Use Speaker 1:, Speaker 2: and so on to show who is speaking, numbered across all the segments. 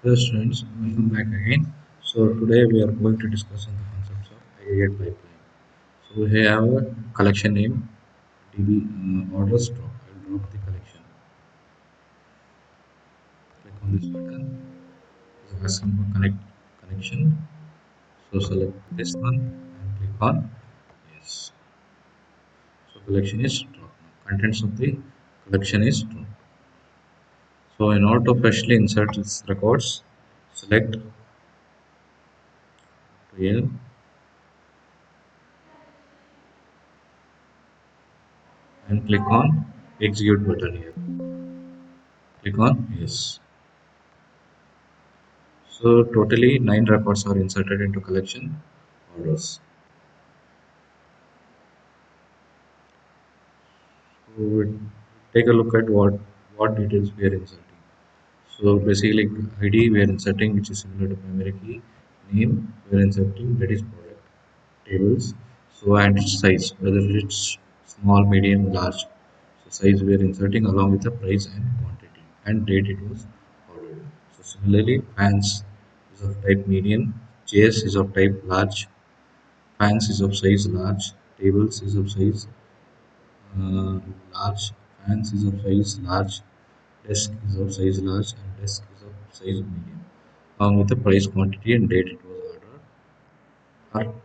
Speaker 1: Hello students, welcome back again. So today we are going to discuss on the concepts of aggregate pipeline. So we have a collection name DB orders drop. I will drop the collection. Click on this button. It's asking for connection. So select this one and click on yes. So collection is drop. Contents of the collection is drop. So in order to freshly insert its records, select real and click on execute button here. Click on yes. So totally 9 records are inserted into collection orders. So we take a look at what details we are inserting. So basically ID we are inserting which is similar to primary key, name we are inserting that is product, tables, so and size whether it's small, medium, large. So size we are inserting along with the price and quantity and date it was ordered. So similarly fans is of type medium, chairs is of type large, fans is of size large, tables is of size large, fans is of size large, desk is of size large, and desk is of size medium. Along with the price, quantity, and date it was ordered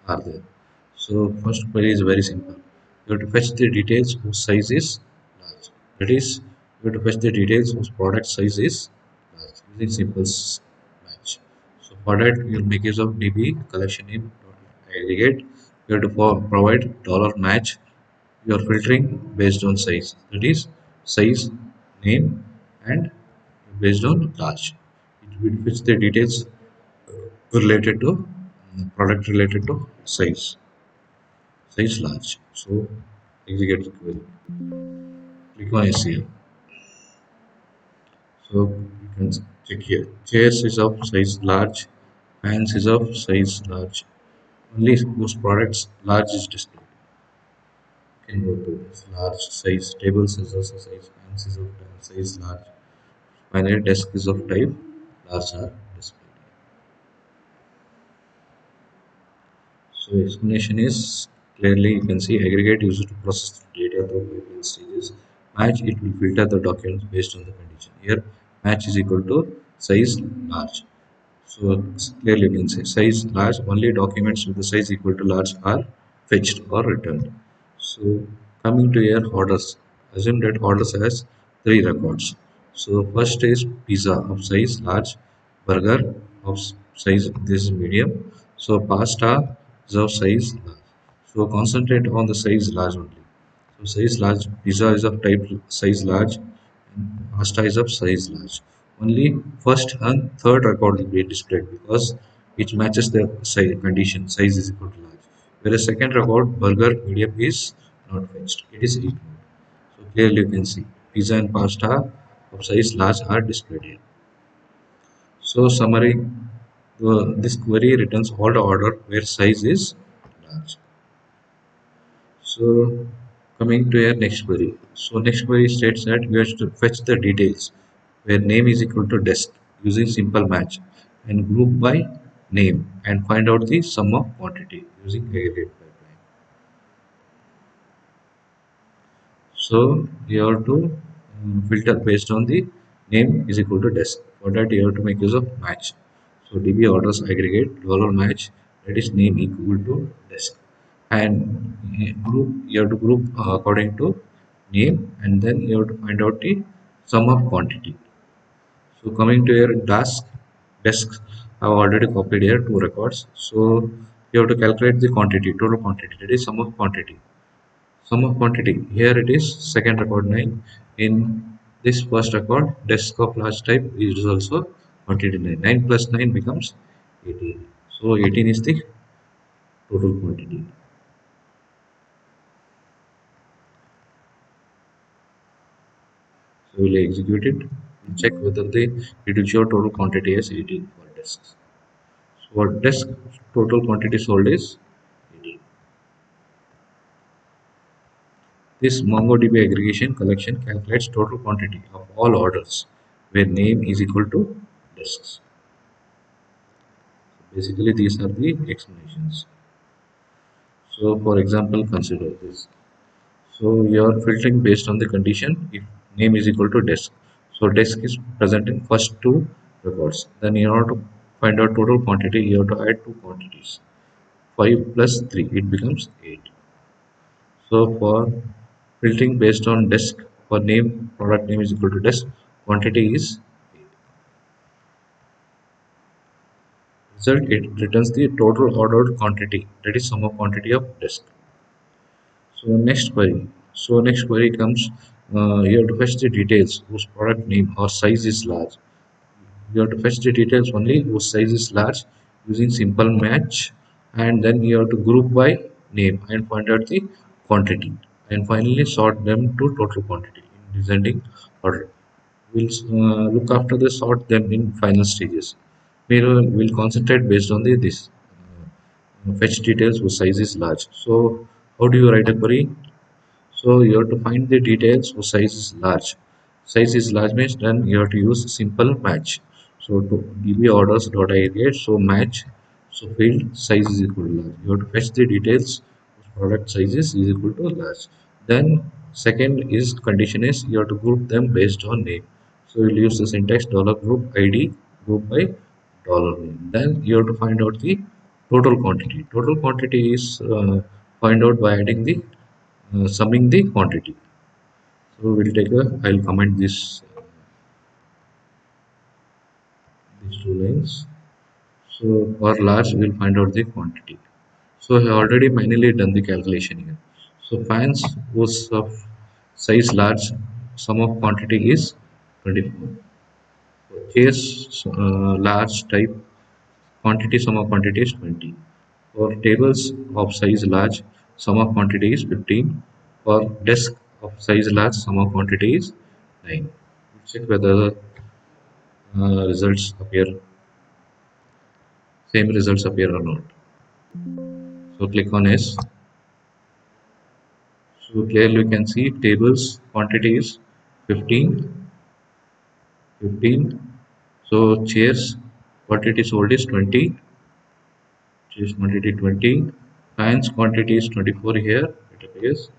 Speaker 1: are, are there. So first query is very simple. You have to fetch the details whose size is large. That is, you have to fetch the details whose product size is large using simple match. So for that, you'll make use of DB collection name aggregate. You have to provide dollar match. You are filtering based on size. That is size, name, and based on large. It will fetch the details related to product related to size large. So execute the query. Click on SCL. So you can check here. Chairs is of size large, fans is of size large. Only those products large is displayed. You can go to this large size. Tables is also size. Fans is of size large. Finally, desk is of type large are displayed. So explanation is clearly you can see aggregate used to process data through pipeline stages. Match it will filter the documents based on the condition. Here match is equal to size large. So clearly you can say size large only documents with the size equal to large are fetched or returned. So coming to your orders, assume that orders has 3 records. So first is pizza of size large, burger of size this is medium. So pasta is of size large. So concentrate on the size large only. So size large, pizza is of type size large, and pasta is of size large. Only first and third record will be displayed because it matches the size condition. Size is equal to large. Whereas second record burger medium is not fetched. It is ignored. So clearly you can see pizza and pasta of size large are displayed here. So summary, this query returns all the order where size is large. So coming to your next query. So next query states that we have to fetch the details where name is equal to desk using simple match and group by name and find out the sum of quantity using aggregate pipeline. So you have to filter based on the name is equal to desk. For that you have to make use of match. So DB orders aggregate dollar match that is name equal to desk and group you have to group according to name and then you have to find out the sum of quantity. So coming to your desk I have already copied here 2 records. So you have to calculate the quantity, total quantity that is sum of quantity. Sum of quantity. Here it is second record 9. In this first record, desk of large type is also quantity 9. 9 plus 9 becomes 18. So 18 is the total quantity. So we'll execute it and check whether it will show total quantity as 18 for desks. So for desk total quantity sold is 18. This MongoDB aggregation collection calculates total quantity of all orders where name is equal to desks. Basically, these are the explanations. So, for example, consider this. So, you are filtering based on the condition if name is equal to desk. So, desk is present in first two records. Then, in order to find out total quantity, you have to add two quantities. 5 plus 3, it becomes 8. So, for filtering based on desk, for name, product name is equal to desk, quantity is result, it returns the total ordered quantity, that is sum of quantity of desk. So next query. So next query comes, you have to fetch the details whose product name or size is large. You have to fetch the details only whose size is large using simple match, and then you have to group by name and find out the quantity, and finally sort them to total quantity in descending order. We'll look after the sort them in final stages. We'll concentrate based on the this fetch details whose size is large. So how do you write a query? So you have to find the details whose size is large. Size is large means then you have to use simple match. So to db orders dot aggregate, so match, so field size is equal to large. You have to fetch the details whose product sizes is equal to large. Then second is condition is you have to group them based on name. So you'll use the syntax dollar group id group by dollar name. Then you have to find out the total quantity. Total quantity is find out by adding the summing the quantity. So we'll take a, I'll comment this these two lines. So for large, we'll find out the quantity. So I have already manually done the calculation here. So fans whose of size large, sum of quantity is 24. Chairs large type, quantity sum of quantity is 20. For tables of size large, sum of quantity is 15. For desk of size large, sum of quantity is 9. Check whether results appear, same results appear or not. So click on S. So clearly you can see tables quantity is 15, 15. So chairs quantity sold is 20, chairs quantity 20. Fans quantity is 24 here, it appears.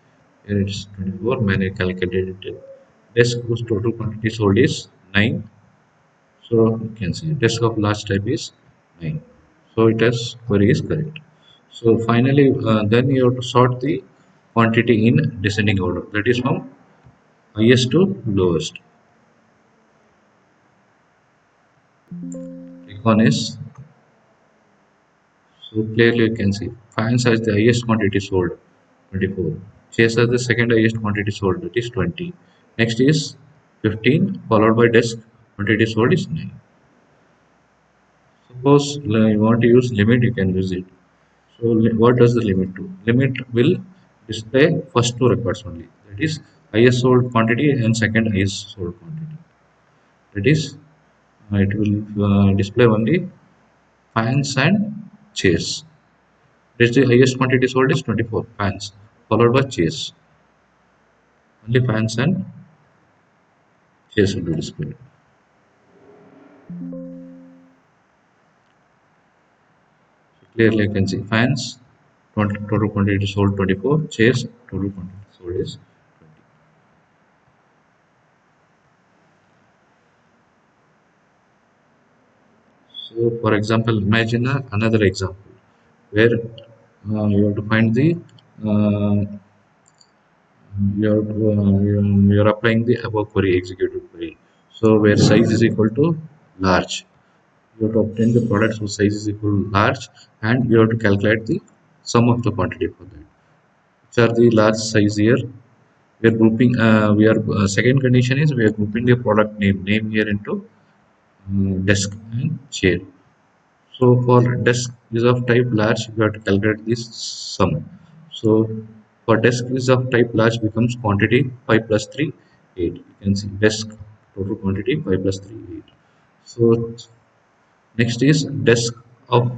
Speaker 1: Here it's 24, manually calculated. Desk whose total quantity sold is 9. So you can see desk of large type is 9. So it has query is correct. So finally, then you have to sort the quantity in descending order. That is from highest to lowest. Click on S. So clearly you can see fans has the highest quantity sold, 24. Chairs has the second highest quantity sold, that is 20. Next is 15, followed by desk quantity sold is 9. Suppose you want to use limit, you can use it. So what does the limit do? Limit will display first two records only. That is highest sold quantity and second highest sold quantity. That is it will display only fans and chairs. That's the highest quantity sold is 24 fans, followed by chairs. Only fans and chairs will be displayed. So clearly you can see fans 20, total quantity sold 24, chairs total quantity sold is 20. So, for example, imagine another example where you have to find the you're applying the above query executed query. So, where size is equal to large, you have to obtain the products whose size is equal to large, and you have to calculate the sum of the quantity for that. Which are the large size here? We are grouping. We are second condition is we are grouping the product name here into desk and chair. So for desk is of type large, you have to calculate this sum. So for desk is of type large becomes quantity 5 plus 3, 8. You can see desk total quantity 5 plus 3, 8. So next is desk of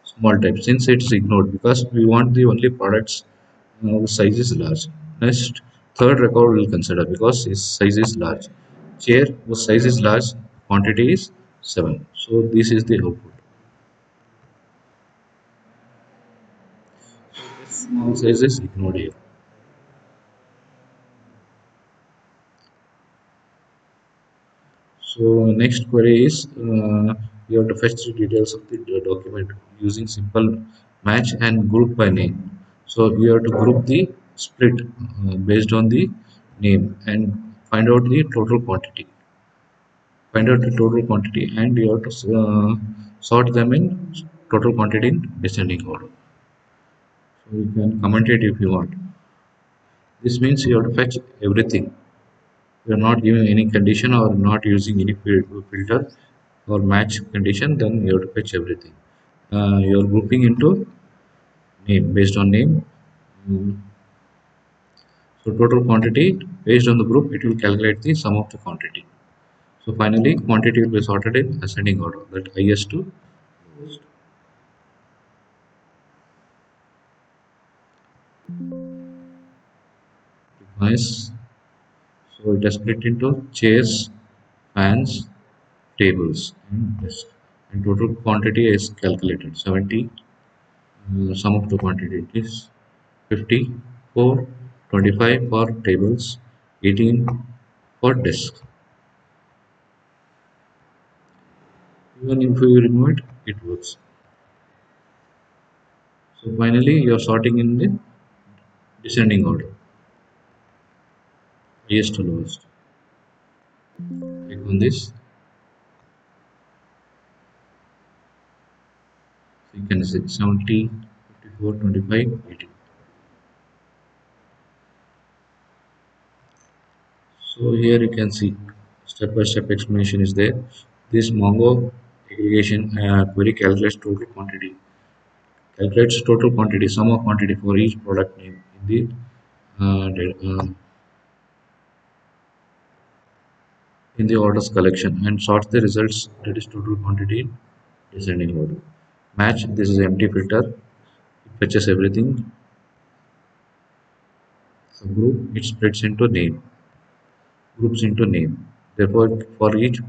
Speaker 1: small type since it's ignored because we want the only products size is large. Next third record we'll consider because its size is large. chair whose size is large, quantity is 7. So this is the output. Small size is ignored here. So next query is you have to fetch the details of the document using simple match and group by name. So you have to group the split based on the name and find out the total quantity. Find out the total quantity and you have to sort them in total quantity in descending order. So you can comment it if you want. This means you have to fetch everything. You are not giving any condition or not using any filter or match condition, then you have to fetch everything. You are grouping into name based on name. Mm, So total quantity based on the group, it will calculate the sum of the quantity. So finally, quantity will be sorted in ascending order, that highest to lowest. Nice. So it is split into chairs, fans, tables, and desk. And total quantity is calculated 70. Sum of the quantity is 50 for 25 for tables, 18 for desks. Even if you remove it, it works. So finally, you are sorting in the descending order, highest to lowest. Click on this. So you can see 70, 54, 25, 18. So here you can see step-by-step explanation is there. This Mongo aggregation query calculates total quantity, sum of quantity for each product name in the orders collection and sorts the results, that is total quantity, in descending order. Match, this is empty filter, it fetches everything. So group, it splits into name, groups into name. Therefore, for each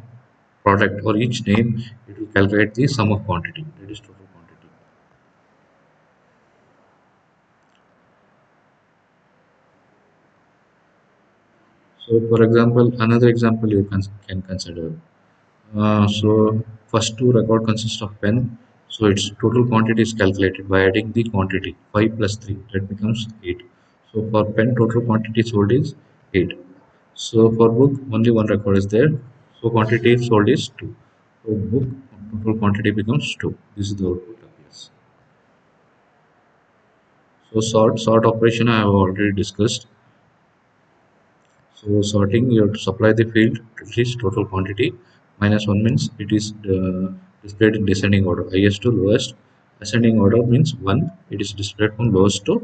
Speaker 1: product or each name, it will calculate the sum of quantity, that is total quantity. So for example, another example you can consider. So first two record consist of pen. So its total quantity is calculated by adding the quantity 5 plus 3, that becomes 8. So for pen total quantity sold is 8. So for book only one record is there. So quantity sold is 2. So book total quantity becomes 2. This is the output of this. So sort operation I have already discussed. So sorting, you have to supply the field at least total quantity. Minus 1 means it is displayed in descending order, highest to lowest. Ascending order means 1, it is displayed from lowest to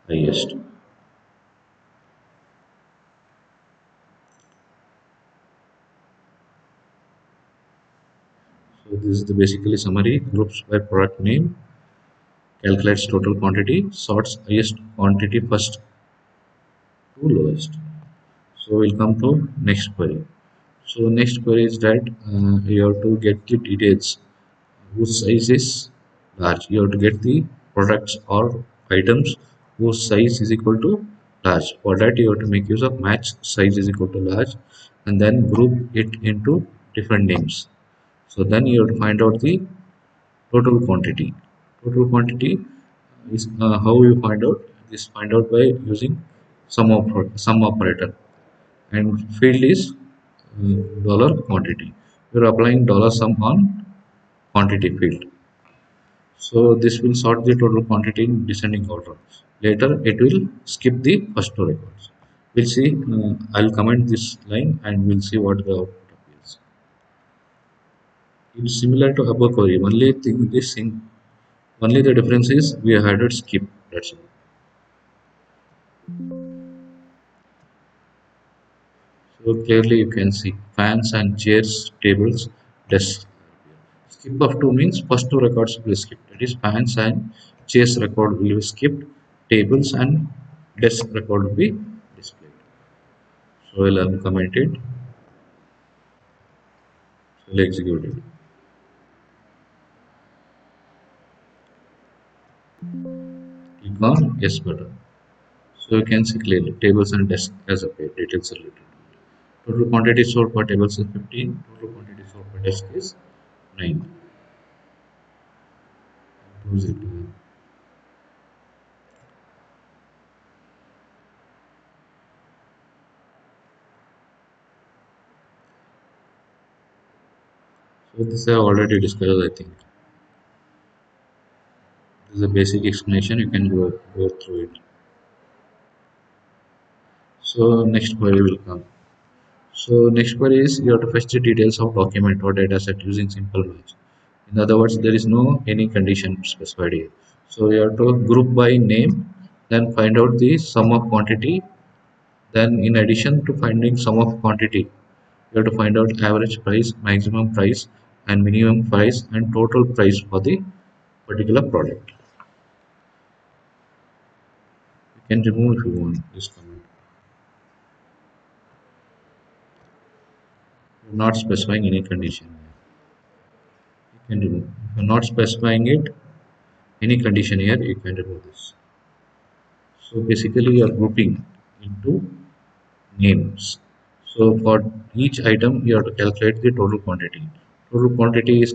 Speaker 1: highest. So this is the basically summary. Groups by product name, calculates total quantity, sorts highest quantity first to lowest. So we'll come to next query. So next query is that you have to get the details whose size is large. You have to get the products or items whose size is equal to large. For that, you have to make use of match size is equal to large and then group it into different names. So then you have to find out the total quantity. Total quantity is how you find out. This find out by using sum operator, and field is dollar quantity. You are applying dollar sum on quantity field. So this will sort the total quantity in descending order. Later it will skip the first two records. We'll see. I'll comment this line and we'll see what the output appears. It's similar to above query. Only the difference is we have added skip. That's all. So clearly you can see fans and chairs, tables, desks. Skip of 2 means first two records will be skipped. That is fans and chairs record will be skipped. Tables and desk record will be displayed. So I'll uncomment it. So we'll execute it. Click on yes button. So you can see clearly tables and desk has appeared. Details are related. Total quantity stored for tables is 15. Total quantity stored for desk is 9. Close it. So this I already discussed. I think this is a basic explanation. You can go through it. So next query will come. So next query is you have to fetch the details of document or data set using simple match. In other words, there is no any condition specified here. So you have to group by name, then find out the sum of quantity. Then in addition to finding sum of quantity, you have to find out average price, maximum price, and minimum price and total price for the particular product. You can remove if you want this comment. You're not specifying any condition. You can remove. If you're not specifying it, any condition here, you can remove this. So basically, you are grouping into names. So for each item, you have to calculate the total quantity. Total quantity is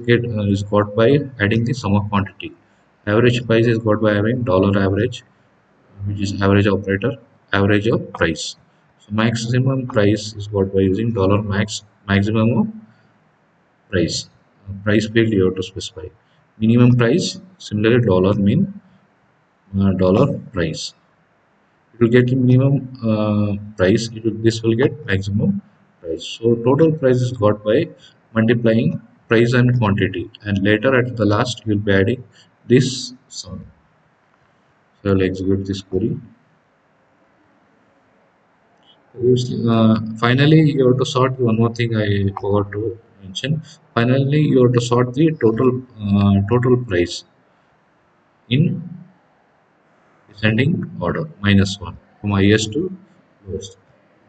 Speaker 1: got by adding the sum of quantity. Average price is got by having dollar average, which is average operator, average of price. So maximum price is got by using dollar max, maximum of price. Price field you have to specify. Minimum price, similarly dollar mean dollar price. It will get minimum price. This will get maximum price. So total price is got by multiplying price and quantity, and later at the last you will be adding this sum. So I will execute this query. Finally, you have to sort one more thing I forgot to mention. Finally, you have to sort the total price in descending order -1 from highest to lowest.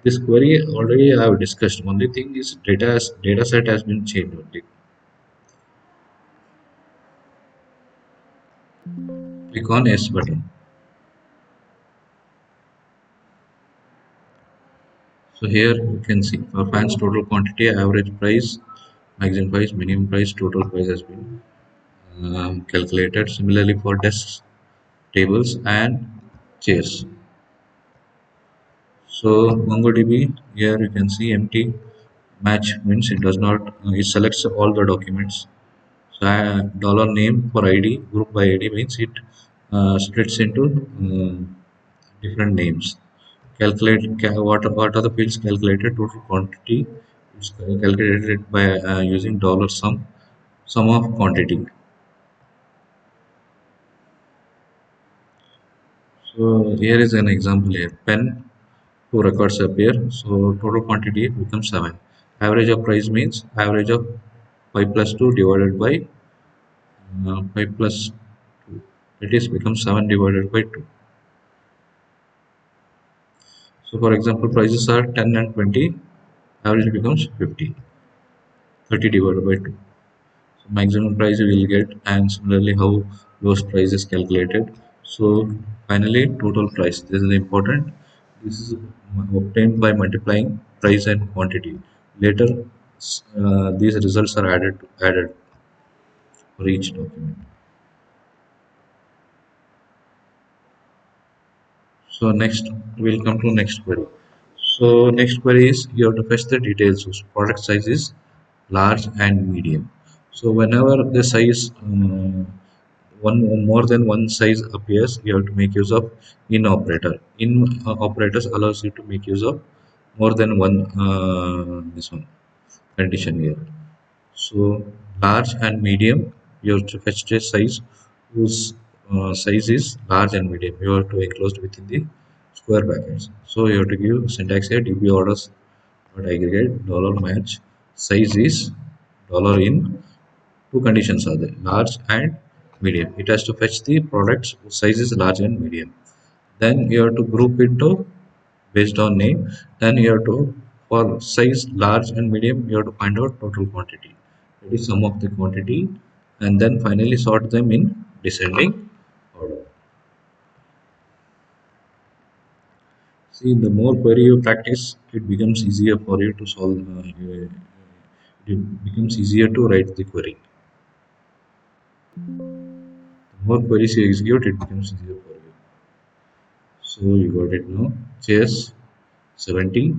Speaker 1: This query already I have discussed. Only thing is data set has been changed only. Click on S button. So here you can see for fans total quantity, average price, maximum price, minimum price, total price has been calculated. Similarly for desks, tables, and chairs. So MongoDB here you can see empty match means it does not it selects all the documents. So dollar name for ID group by ID means it splits into different names. What are the fields calculated? Total quantity is calculated by using dollar sum of quantity. So here is an example here. Pen two records appear. So total quantity becomes 7. Average of price means average of 5 plus 2 divided by 5 plus 2. It is becomes 7 divided by 2. So for example, prices are 10 and 20. Average becomes 50. 30 divided by 2. So maximum price we will get, and similarly how lowest price is calculated. So finally total price. This is important. This is obtained by multiplying price and quantity. Later these results are added for each document. So next we'll come to next query. So next query is you have to fetch the details. So product size is large and medium. So whenever the size one more than one size appears, you have to make use of in operator. In operators allows you to make use of more than one this one condition here. So large and medium, you have to fetch a size whose size is large and medium. You have to enclose within the square brackets. So you have to give syntax here db orders dot aggregate dollar match size is dollar in. Two conditions are there, large and medium. It has to fetch the products whose size is large and medium. Then you have to group into based on name. Then you have to for size large and medium you have to find out total quantity. that is sum of the quantity, and then finally sort them in descending order. See, the more query you practice, it becomes easier for you to solve. It becomes easier to write the query. The more queries you execute, it becomes easier for you. So you got it now. Chairs 70,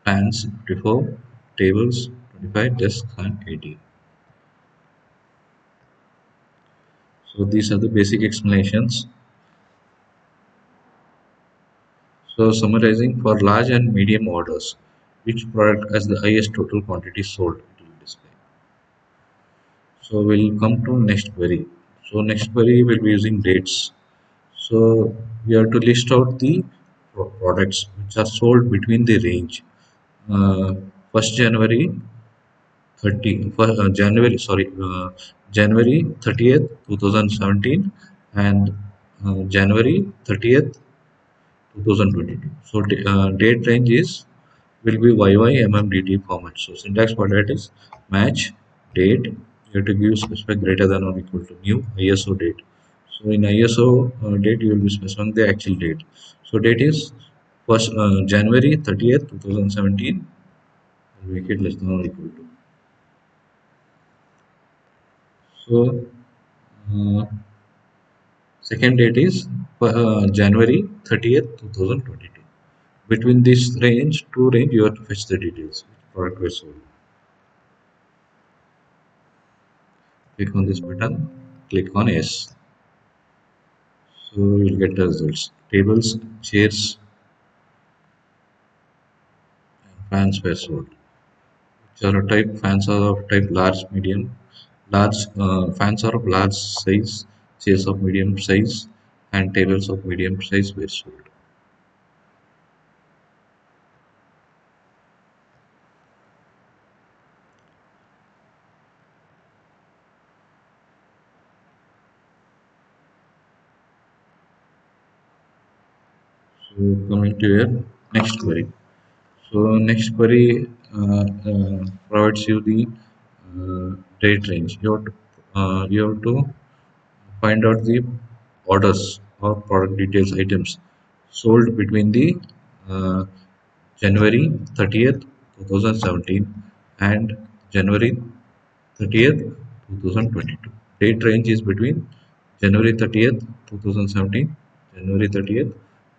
Speaker 1: fans 54, tables 25, desks and 80. So these are the basic explanations. So summarizing, for large and medium orders, which product has the highest total quantity sold, it will display. So we'll come to next query. So next query will be using dates. So we have to list out the products which are sold between the range uh, 1st January 30 for January, sorry, January 30th 2017 and January 30th 2022. So date range is will be YYMMDT format. So syntax for that is match date. You have to give specify greater than or equal to new ISO date. So in ISO date you will be specifying the actual date. So date is first January 30th 2017. Make it less than or equal to. So uh, second date is January 30th 2022. Between this range, two range, you have to fetch the details. Product was sold. Click on this button, click on yes. So you'll get the results. Tables, chairs, and fans were sold. Which are of type fans are of type large, medium. Large fans are of large size, chairs of medium size, and tables of medium size were sold. So coming to your next query. So next query provides you the date range. You have to find out the orders or product details items sold between the uh, January 30th 2017 and January 30th 2022. Date range is between January 30th 2017, January 30th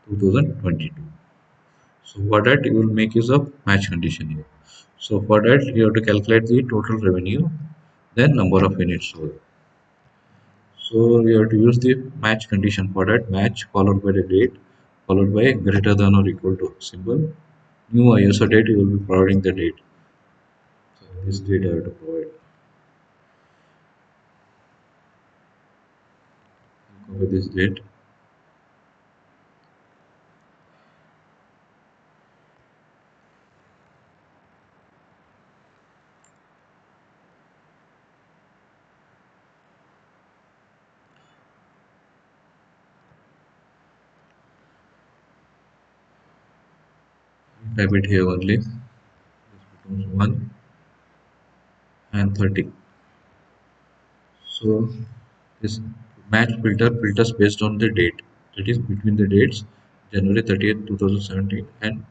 Speaker 1: 2022. So for that you will make use of match condition here. So for that you have to calculate the total revenue, then number of units sold. So we have to use the match condition for that match followed by the date followed by greater than or equal to symbol. New ISO date you will be providing the date. So this date I have to provide. Copy this date. Type it here only. This becomes 1 and 30. So this match filter filters based on the date. That is between the dates January 30th 2017 and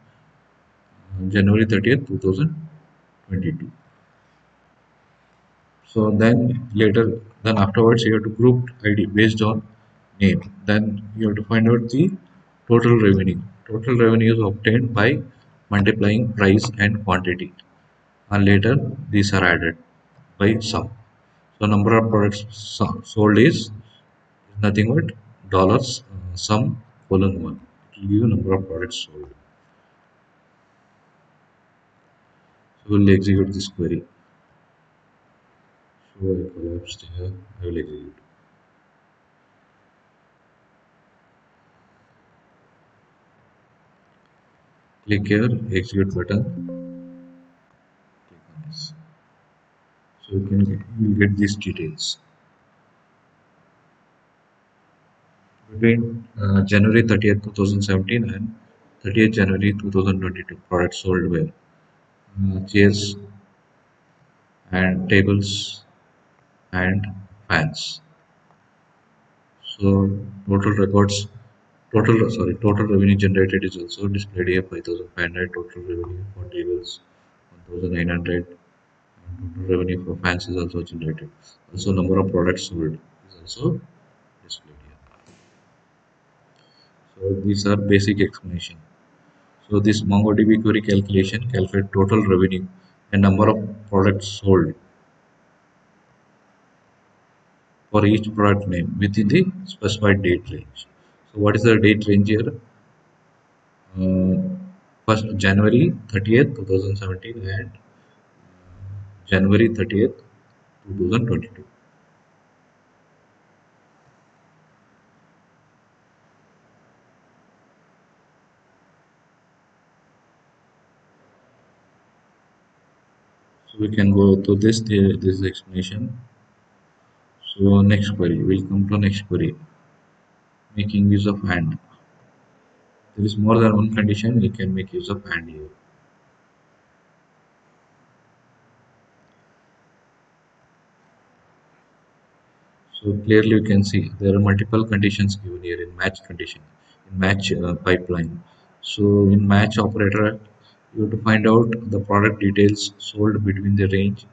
Speaker 1: January 30th 2022. So then afterwards you have to group ID based on name. Then you have to find out the total revenue. Total revenue is obtained by multiplying price and quantity. And later these are added by sum. So number of products sold is nothing but dollars sum colon 1. It will give you number of products sold. So we'll execute this query. So I collapsed here. I will execute. Click here, execute button. Click on this. So you will get these details. Between January 30th 2017 and 30th January 2022, products sold were chairs and tables and fans. So total revenue generated is also displayed here 5,500, total revenue for tables 1,900, and total revenue for fans is also generated. Also number of products sold is also displayed here. So these are basic explanation. So this MongoDB query calculation calculate total revenue and number of products sold for each product name within the specified date range. So what is the date range here? Uh, First January 30th, 2017 and January 30th, 2022. So we can go to this explanation. So next query, we'll come to next query, making use of AND. There is more than one condition, we can make use of AND here. So clearly you can see there are multiple conditions given here in match condition, in match pipeline. So in match operator, you have to find out the product details sold between the range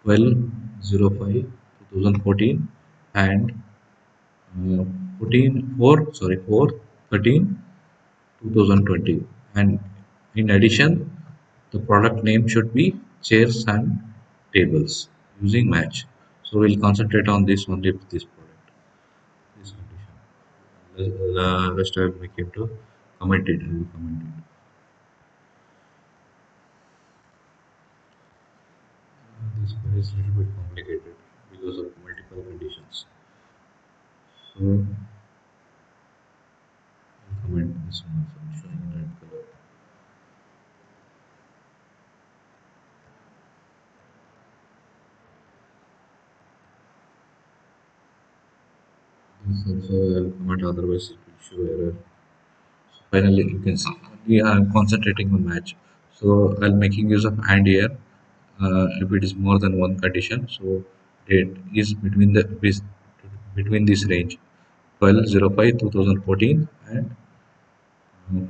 Speaker 1: 1205 2014 and 4 13 2020. And in addition, the product name should be chairs and tables using match. So we'll concentrate on this only with this product, this condition. The rest I will make him to comment it. I will comment it. This one is a little bit complicated because of multiple conditions. So I'll comment this one. So I'm showing red color. This also I'll comment, otherwise it will show error. Finally, you can see we are concentrating on match. So I'll making use of and here. If it is more than one condition, so it is between this range 1205 2014 and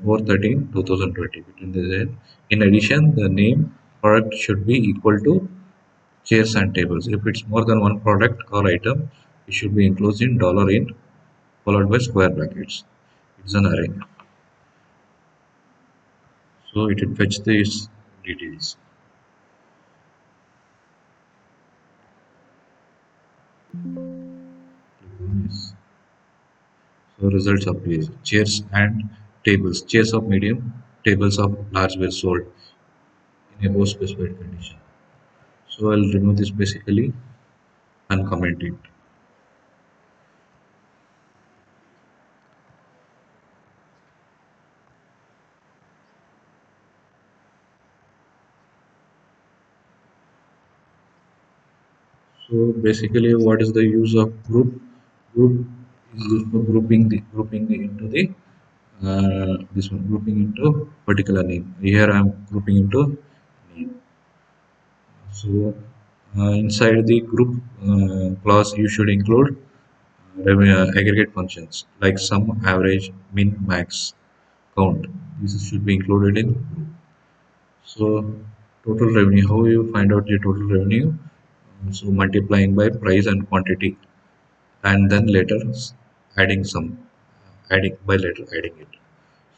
Speaker 1: 413 2020 between the range. In addition, the name product should be equal to chairs and tables. If it's more than one product or item, it should be enclosed in dollar $in followed by square brackets. It's an array. So it will fetch these details. Click on yes. So results appear. Chairs and tables. Chairs of medium, tables of large were sold in above specified condition. So I'll remove this basically and comment it. So basically, what is the use of group? Group is used for grouping into the this one grouping into particular name. Here I am grouping into name. So inside the group clause, you should include aggregate functions like sum, average, min, max, count. This should be included in group. So total revenue, how you find out the total revenue? So multiplying by price and quantity, and then later adding some, adding by later adding it.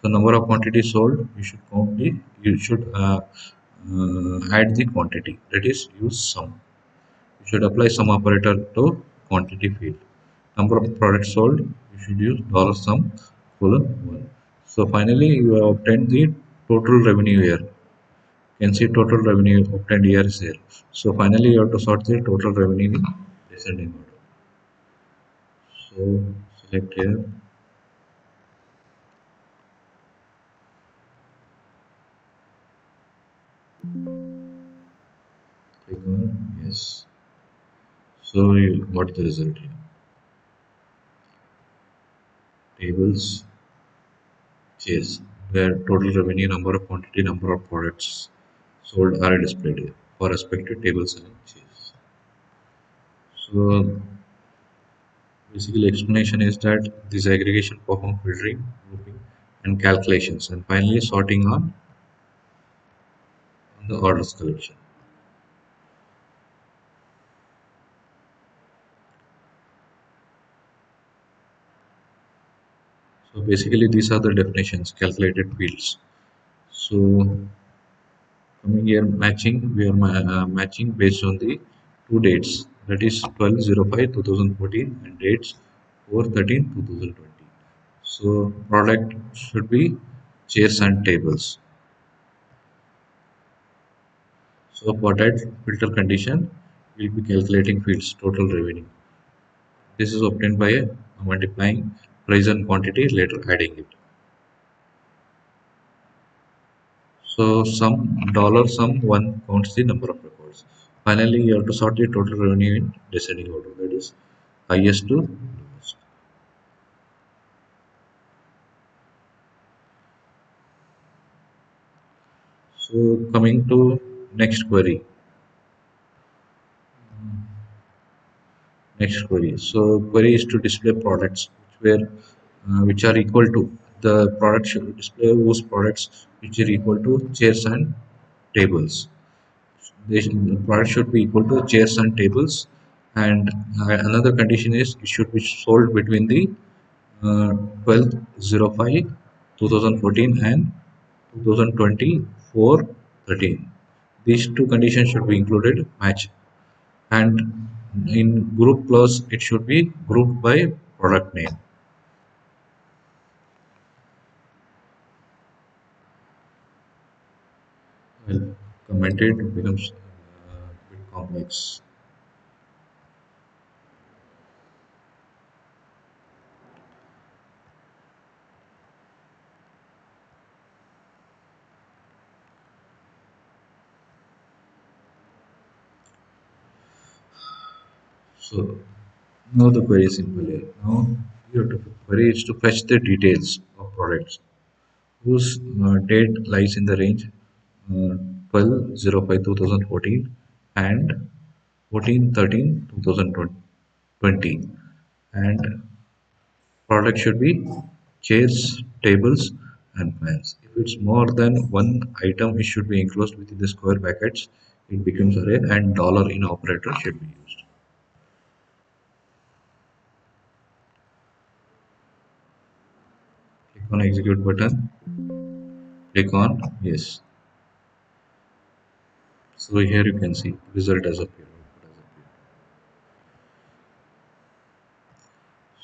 Speaker 1: So number of quantities sold, you should count the, you should add the quantity. That is use sum. You should apply sum operator to quantity field. Number of products sold, you should use dollar sum colon 1. So finally, you have obtained the total revenue here. You can see total revenue obtained here is here. So finally, you have to sort the total revenue in descending order. So select here, click on yes. So you got the result here. Tables, chase, where total revenue, number of quantity, number of products sold are displayed here. for respective tables and shares. So basically explanation is that this aggregation perform filtering, grouping and calculations and finally sorting on the orders collection. So basically these are the definitions, calculated fields. So coming here matching, we are matching based on the two dates, that is 12/05/2014 and dates 4/13/2020. So product should be chairs and tables. So for that filter condition, we'll be calculating fields total revenue. This is obtained by multiplying price and quantity, later adding it. So sum one counts the number of records. Finally, you have to sort the total revenue in descending order. That is highest to lowest. So coming to next query. Next query. So query is to display products which are equal to the product should display those products which are equal to chairs and tables. The product should be equal to chairs and tables. And another condition is it should be sold between the 12/05 2014 and 2024 13. These two conditions should be included match, and in group clause it should be grouped by product name. Well, commented becomes a bit complex. So now the query is simple here. Now you have to query is to fetch the details of products whose date lies in the range 12/05/2014 and 14/13/2020, and product should be chairs, tables and fans. If it's more than one item, it should be enclosed within the square brackets. It becomes array and dollar in operator should be used. Click on execute button, click on yes. So here you can see result has appeared.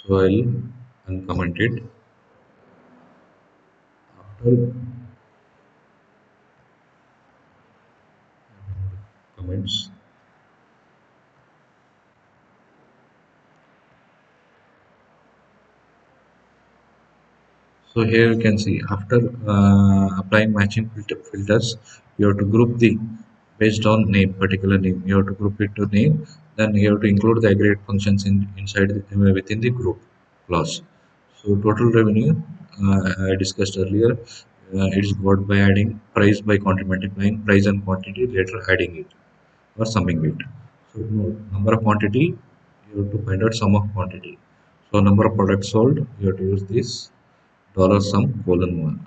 Speaker 1: So I'll uncomment it. After comments, so here you can see after applying matching filters, you have to group the based on name, particular name. You have to group it to name. Then you have to include the aggregate functions inside within the group clause. So total revenue I discussed earlier. It is got by adding price by multiplying price and quantity, later adding it or summing it. So no, number of quantity, you have to find out sum of quantity. So number of products sold, you have to use this dollar sum colon one.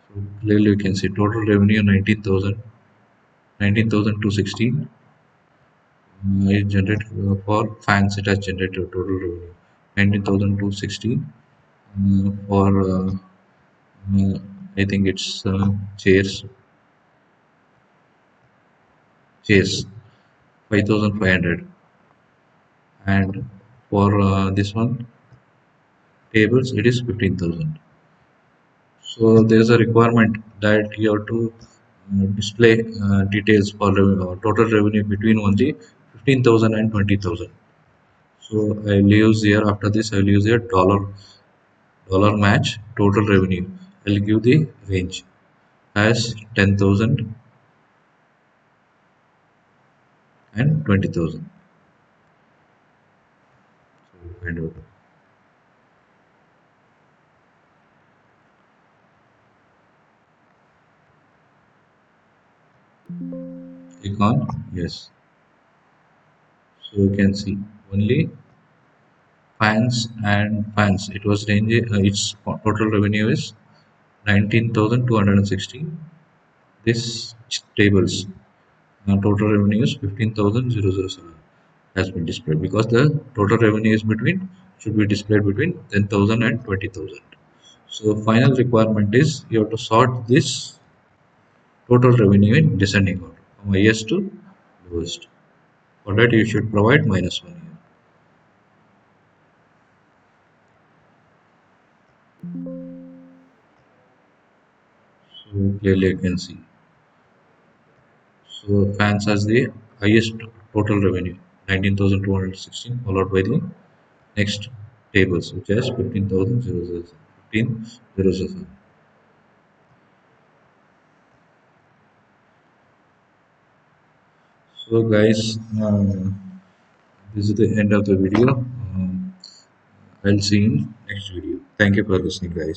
Speaker 1: So clearly you can see total revenue 19,216 is generated for fans. It has generated total revenue 19,216 for uh, I think it's chairs 5,500, and for this one tables it is 15,000. So there is a requirement that you have to display details for total revenue between only 15,000 and 20,000. So I will use here, after this I will use here dollar match total revenue. I will give the range as 10,000 and 20,000. find out. Click on yes. So you can see only fans. It was range. Its total revenue is 19,216. This tables total revenue is 15,007 has been displayed because the total revenue is between should be displayed between 10,000 and 20,000. So final requirement is you have to sort this total revenue in descending order from highest to lowest. For that you should provide -1 here. So clearly you can see. So fans has the highest total revenue 19,216 followed by the next tables which has 15,007. So guys, this is the end of the video. I'll see you in next video. Thank you for listening, guys.